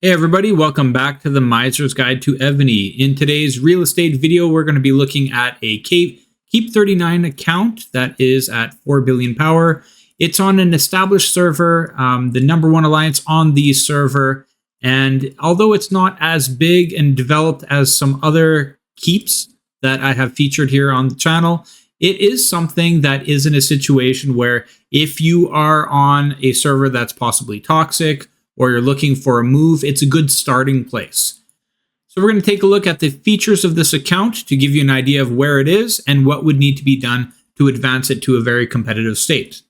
Hey everybody, welcome back to the Miser's Guide to Evony. In today's real estate video, we're going to be looking at a Keep39 account that is at 4 billion power. It's on an established server, the number one alliance on the server, and although it's not as big and developed as some other keeps that I have featured here on the channel, it is something that is in a situation where if you are on a server that's possibly toxic, or you're looking for a move, it's a good starting place. So we're going to take a look at the features of this account to give you an idea of where it is and what would need to be done to advance it to a very competitive state.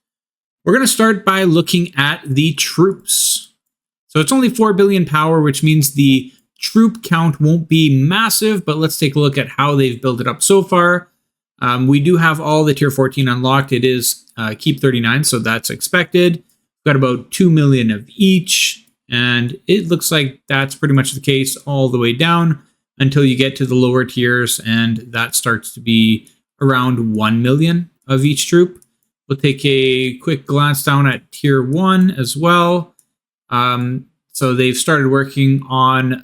We're going to start by looking at the troops. So it's only 4 billion power, which means the troop count won't be massive, but let's take a look at how they've built it up so far. We do have all the tier 14 unlocked. It is Keep39, so that's expected. Got about 2 million of each, and it looks like that's pretty much the case all the way down until you get to the lower tiers, and that starts to be around 1 million of each troop. We'll take a quick glance down at tier 1 as well. So they've started working on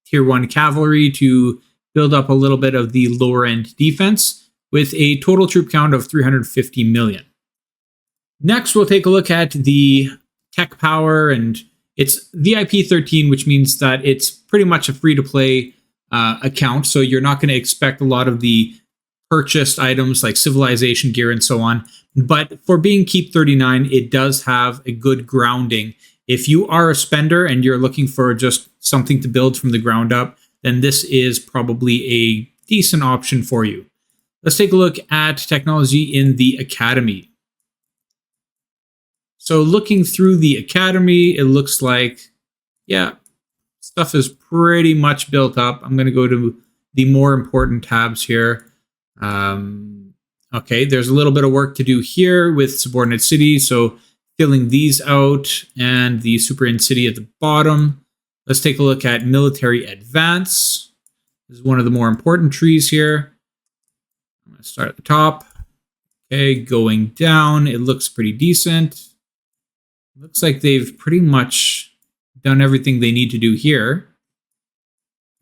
tier 1 cavalry to build up a little bit of the lower end defense with a total troop count of 350 million. Next, we'll take a look at the tech power, and it's VIP 13, which means that it's pretty much a free-to-play account, so you're not going to expect a lot of the purchased items like civilization gear and so on. But for being Keep39, it does have a good grounding. If you are a spender and you're looking for just something to build from the ground up, then this is probably a decent option for you. Let's take a look at technology in the academy. So looking through the academy, it looks like, yeah, stuff is pretty much built up. I'm going to go to the more important tabs here. Okay, there's a little bit of work to do here with subordinate city. So filling these out and the super in city at the bottom. Let's take a look at military advance. This is one of the more important trees here. I'm going to start at the top. Okay, going down, it looks pretty decent. Looks like they've pretty much done everything they need to do here.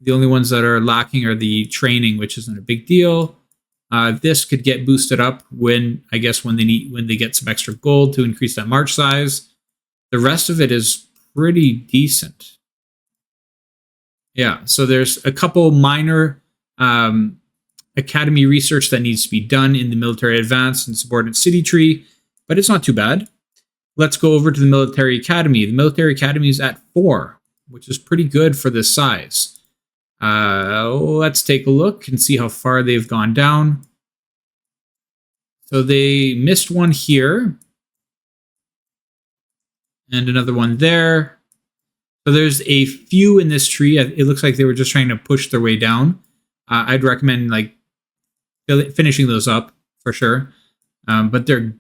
The only ones that are lacking are the training, which isn't a big deal. This could get boosted up when they get some extra gold to increase that march size. The rest of it is pretty decent. Yeah, so there's a couple minor academy research that needs to be done in the military advance and subordinate city tree, but it's not too bad. Let's go over to the military academy. The military academy is at 4, which is pretty good for this size. Let's take a look and see how far they've gone down. So they missed one here. And another one there. So there's a few in this tree. It looks like they were just trying to push their way down. I'd recommend finishing those up for sure. But they're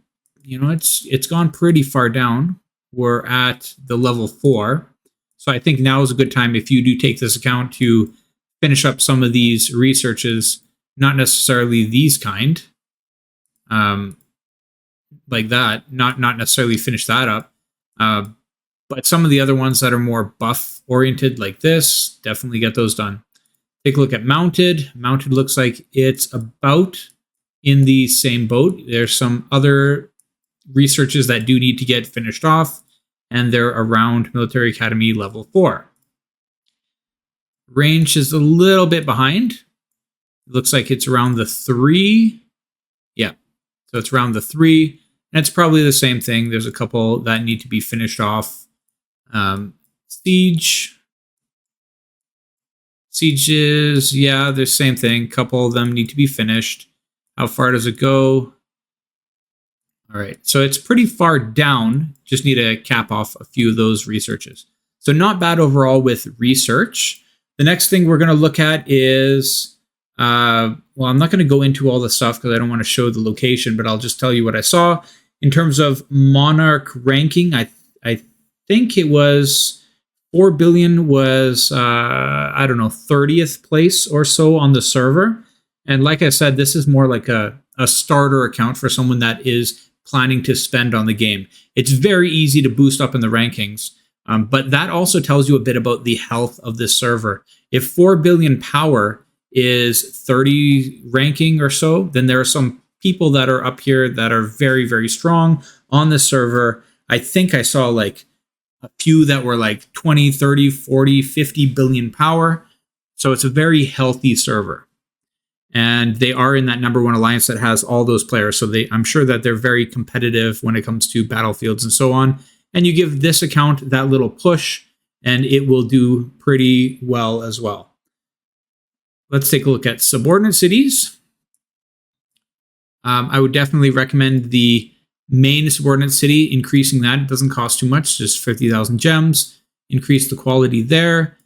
it's gone pretty far down. We're at the level 4. So I think now is a good time if you do take this account to finish up some of these researches, not necessarily these kind, like that, not necessarily finish that up. But some of the other ones that are more buff oriented like this, definitely get those done. Take a look at mounted. Mounted looks like it's about in the same boat. There's some other researches that do need to get finished off, and they're around military academy level 4. Range is a little bit behind. It looks like it's around the 3. Yeah, so it's around the 3, and it's probably the same thing. There's a couple that need to be finished off. Sieges, yeah, the same thing. A couple of them need to be finished. How far does it go? All right, so it's pretty far down. Just need to cap off a few of those researches. So not bad overall with research. The next thing we're going to look at is, well, I'm not going to go into all the stuff because I don't want to show the location, but I'll just tell you what I saw. In terms of monarch ranking, I think it was 4 billion was, I don't know, 30th place or so on the server. And like I said, this is more like a starter account for someone that is planning to spend on the game. It's very easy to boost up in the rankings, But that also tells you a bit about the health of this server. If 4 billion power is 30 ranking or so, then there are some people that are up here that are very, very strong on the server. I think I saw like a few that were like 20, 30, 40, 50 billion power. So it's a very healthy server. And they are in that #1 alliance that has all those players. So I'm sure that they're very competitive when it comes to battlefields and so on. And you give this account that little push, and it will do pretty well as well. Let's take a look at subordinate cities. I would definitely recommend the main subordinate city, increasing that. It doesn't cost too much, just 50,000 gems. Increase the quality there.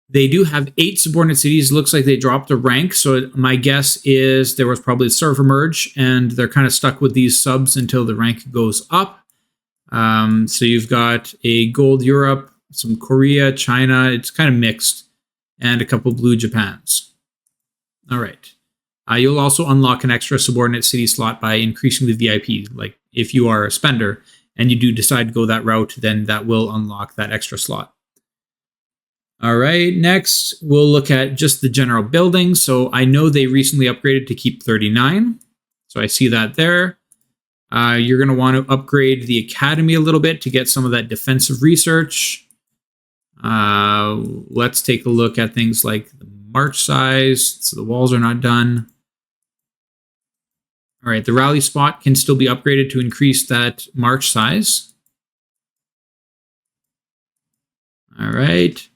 They do have 8 subordinate cities. Looks like they dropped a rank. So my guess is there was probably a server merge, and they're kind of stuck with these subs until the rank goes up. So you've got a gold Europe, some Korea, China. It's kind of mixed, and a couple blue Japans. All right. You'll also unlock an extra subordinate city slot by increasing the VIP. Like if you are a spender and you do decide to go that route, then that will unlock that extra slot. All right, next we'll look at just the general building. So I know they recently upgraded to K39. So I see that there. You're going to want to upgrade the academy a little bit to get some of that defensive research. Let's take a look at things like the march size. So the walls are not done. All right, the rally spot can still be upgraded to increase that march size. All right.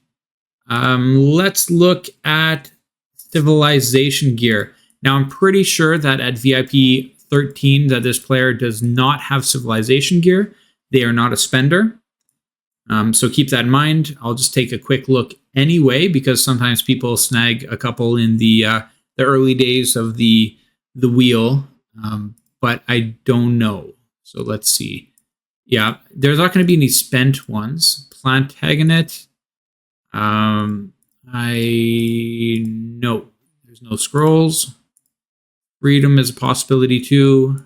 Let's look at civilization gear. Now, I'm pretty sure that at VIP 13 that this player does not have civilization gear. They are not a spender. So keep that in mind. I'll just take a quick look anyway, because sometimes people snag a couple in the early days of the wheel, but I don't know. So let's see. Yeah, there's not going to be any spent ones. Plantagenet. There's no scrolls. Freedom is a possibility too.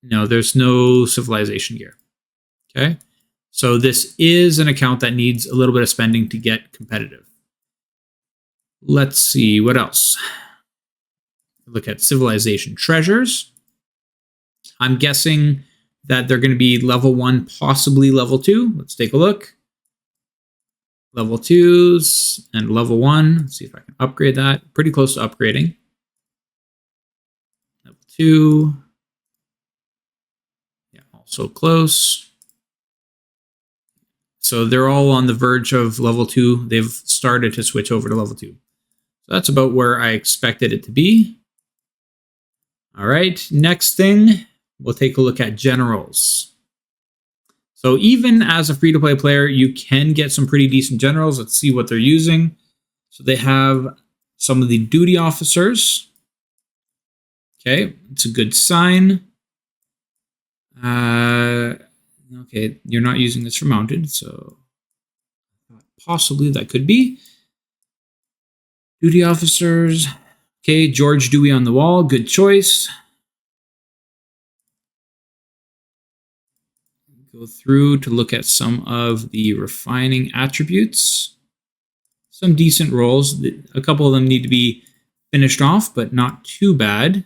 No, there's no civilization gear. Okay, so this is an account that needs a little bit of spending to get competitive. Let's see what else. Look at civilization treasures. I'm guessing that they're going to be level 1, possibly level 2. Let's take a look. Level 2s and level 1. Let's see if I can upgrade that. Pretty close to upgrading. Level 2. Yeah, also close. So they're all on the verge of level 2. They've started to switch over to level 2. So that's about where I expected it to be. All right, next thing, we'll take a look at generals. So even as a free-to-play player, you can get some pretty decent generals. Let's see what they're using. So they have some of the duty officers. Okay, it's a good sign. Okay, you're not using this for mounted, so possibly that could be. Duty officers. Okay, George Dewey on the wall. Good choice. Go through to look at some of the refining attributes. Some decent rolls. A couple of them need to be finished off, but not too bad.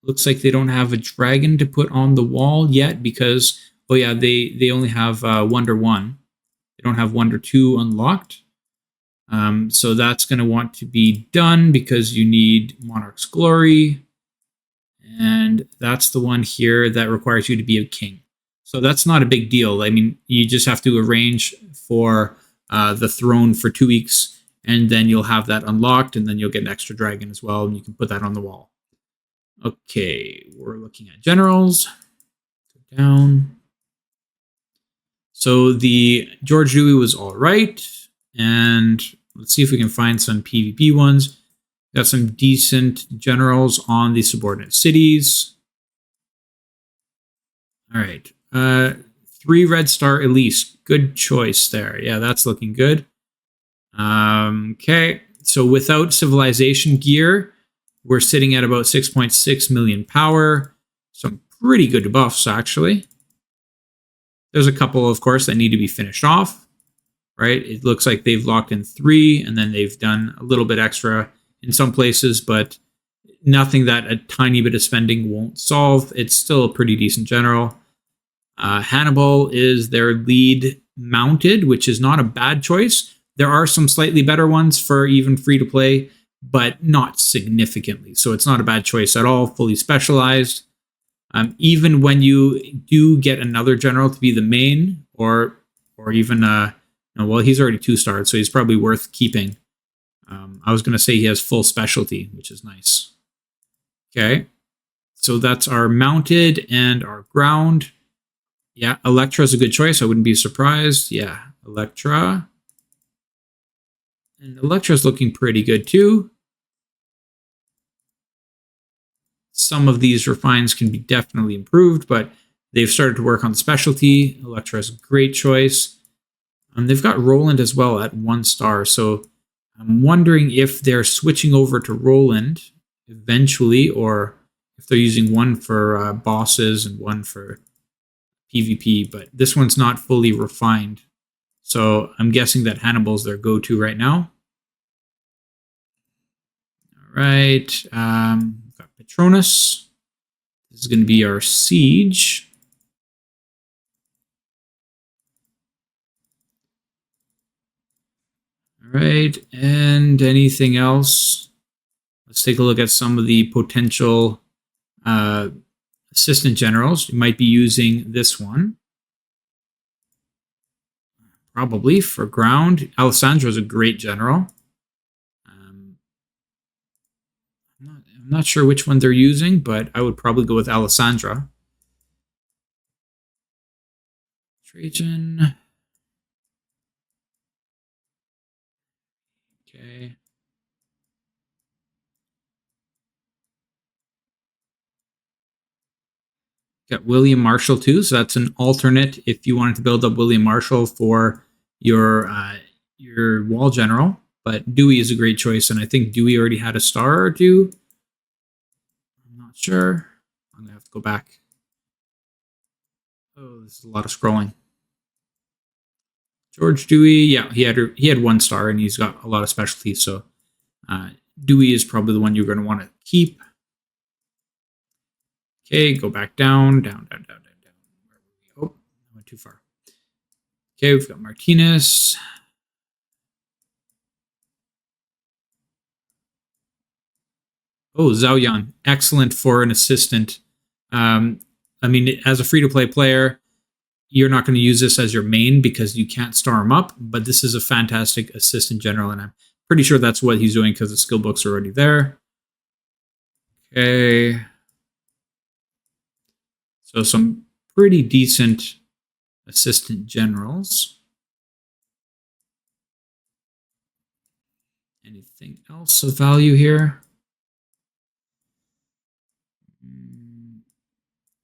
Looks like they don't have a dragon to put on the wall yet because, oh yeah, they only have Wonder 1. They don't have Wonder 2 unlocked. So that's going to want to be done because you need Monarch's Glory. And that's the one here that requires you to be a king. So that's not a big deal. I mean, you just have to arrange for the throne for 2 weeks, and then you'll have that unlocked, and then you'll get an extra dragon as well, and you can put that on the wall. Okay, we're looking at generals. Go down. So the George Dewey was all right, and let's see if we can find some PvP ones. Got some decent generals on the subordinate cities. All right. 3 red star Elise. Good choice there. Yeah, that's looking good. Okay. So without civilization gear, we're sitting at about 6.6 million power. Some pretty good buffs, actually. There's a couple, of course, that need to be finished off, right? It looks like they've locked in 3, and then they've done a little bit extra in some places, but nothing that a tiny bit of spending won't solve. It's still a pretty decent general. Hannibal is their lead mounted, which is not a bad choice. There are some slightly better ones for even free to play, but not significantly. So it's not a bad choice at all, fully specialized. Even when you do get another general to be the main, or even, well, he's already 2-starred, so he's probably worth keeping. I was going to say he has full specialty, which is nice. Okay, so that's our mounted and our ground. Yeah, Electra is a good choice. I wouldn't be surprised. Yeah, Electra. And Electra's looking pretty good too. Some of these refines can be definitely improved, but they've started to work on specialty. Electra is a great choice. They've got Roland as well at 1 star, so I'm wondering if they're switching over to Roland eventually, or if they're using one for bosses and one for PvP, but this one's not fully refined. So I'm guessing that Hannibal's their go-to right now. All right, got Patronus. This is going to be our siege. All right, and anything else? Let's take a look at some of the potential assistant generals. You might be using this one. Probably for ground. Alessandro is a great general. I'm not sure which one they're using, but I would probably go with Alessandra. Trajan. Okay. Got William Marshall too, so that's an alternate if you wanted to build up William Marshall for your wall general. But Dewey is a great choice, and I think Dewey already had a star or two. I'm not sure. I'm gonna have to go back. Oh, this is a lot of scrolling. George Dewey, yeah, he had 1 star, and he's got a lot of specialties. So Dewey is probably the one you're going to want to keep. Okay, go back down. Oh, I went too far. Okay, we've got Martinez. Oh, Zhao Yan, excellent for an assistant. I mean, as a free-to-play player, you're not going to use this as your main because you can't star him up, but this is a fantastic assistant general, and I'm pretty sure that's what he's doing because the skill books are already there. Okay. So some pretty decent assistant generals. Anything else of value here?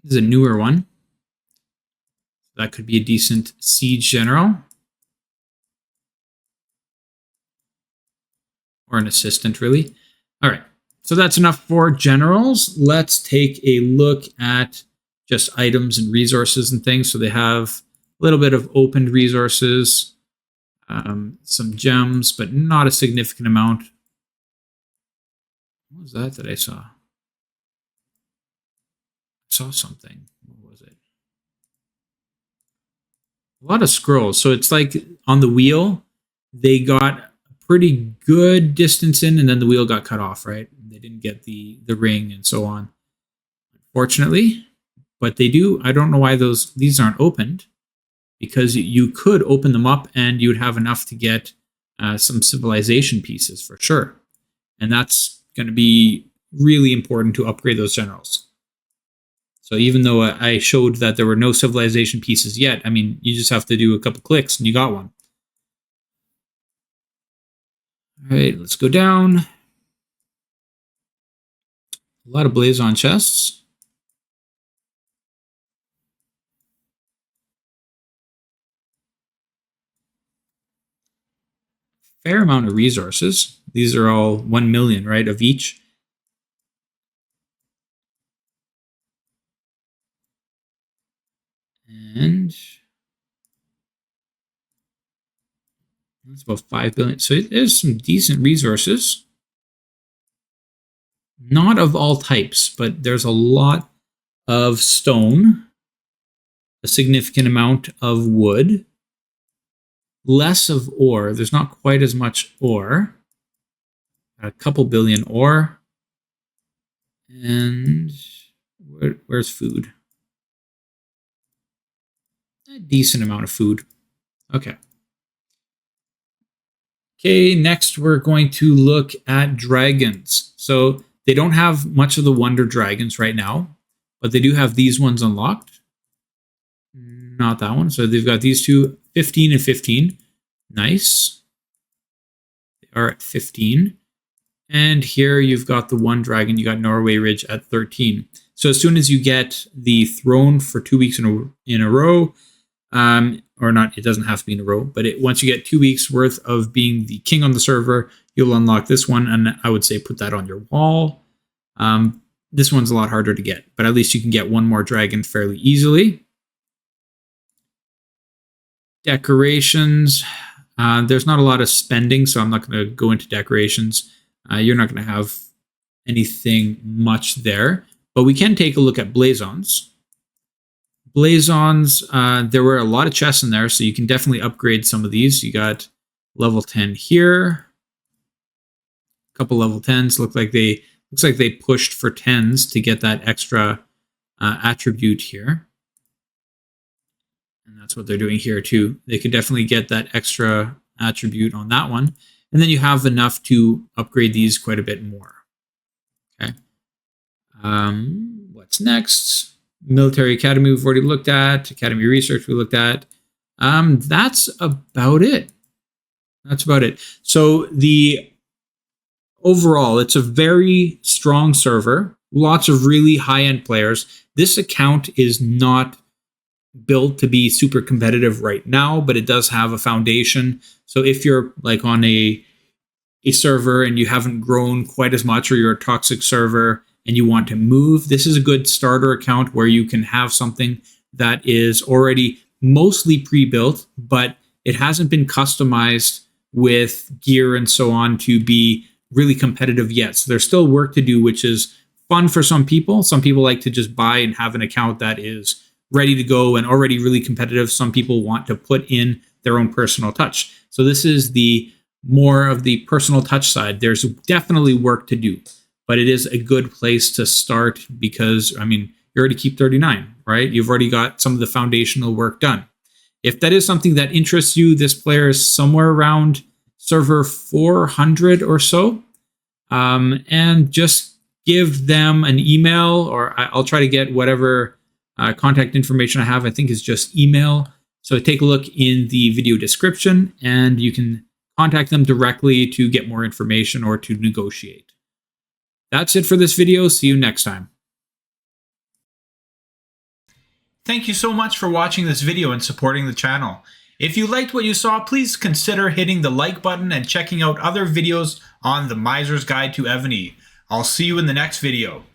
This is a newer one. That could be a decent siege general. Or an assistant, really. All right, so that's enough for generals. Let's take a look at just items and resources and things. So they have a little bit of opened resources, some gems, but not a significant amount. What was that I saw? I saw something. What was it? A lot of scrolls. So it's like on the wheel, they got a pretty good distance in, and then the wheel got cut off, right? They didn't get the ring and so on, unfortunately. But they do. I don't know why these aren't opened, because you could open them up and you would have enough to get some civilization pieces for sure. And that's going to be really important to upgrade those generals. So even though I showed that there were no civilization pieces yet, I mean, you just have to do a couple clicks and you got one. All right, let's go down. A lot of Blazon chests. Fair amount of resources. These are all 1 million, right, of each. And that's about 5 billion. So there's some decent resources. Not of all types, but there's a lot of stone, a significant amount of wood, less of ore. There's not quite as much ore. A couple billion ore. And where's food? A decent amount of food. Okay. Okay, next we're going to look at dragons. So they don't have much of the wonder dragons right now, but they do have these ones unlocked. Not that one. So they've got these two, 15 and 15. Nice. They are at 15. And here you've got the one dragon. You got Norway Ridge at 13. So as soon as you get the throne for 2 weeks in a row, or not, it doesn't have to be in a row, but once you get 2 weeks worth of being the king on the server, you'll unlock this one. And I would say put that on your wall. This one's a lot harder to get, but at least you can get one more dragon fairly easily. Decorations. There's not a lot of spending, so I'm not going to go into decorations. You're not going to have anything much there, but we can take a look at blazons. Blazons, there were a lot of chests in there, so you can definitely upgrade some of these. You got level 10 here, a couple level 10s. Looks like they pushed for 10s to get that extra attribute here. And that's what they're doing here too. They could definitely get that extra attribute on that one. And then you have enough to upgrade these quite a bit more. Okay. What's next? Military Academy we've already looked at. Academy Research we looked at. That's about it. That's about it. So overall, it's a very strong server. Lots of really high-end players. This account is not built to be super competitive right now, but it does have a foundation. So if you're like on a server and you haven't grown quite as much, or you're a toxic server and you want to move, this is a good starter account where you can have something that is already mostly pre-built, but it hasn't been customized with gear and so on to be really competitive yet. So there's still work to do, which is fun for some people. Some people like to just buy and have an account that is ready to go and already really competitive. Some people want to put in their own personal touch. So this is the more of the personal touch side. There's definitely work to do, but it is a good place to start because, I mean, you already keep 39, right? You've already got some of the foundational work done. If that is something that interests you, this player is somewhere around server 400 or so. And just give them an email, or I'll try to get whatever contact information I have. I think is just email. So take a look in the video description and you can contact them directly to get more information or to negotiate. That's it for this video. See you next time. Thank you so much for watching this video and supporting the channel. If you liked what you saw, please consider hitting the like button and checking out other videos on the Miser's Guide to Evony. I'll see you in the next video.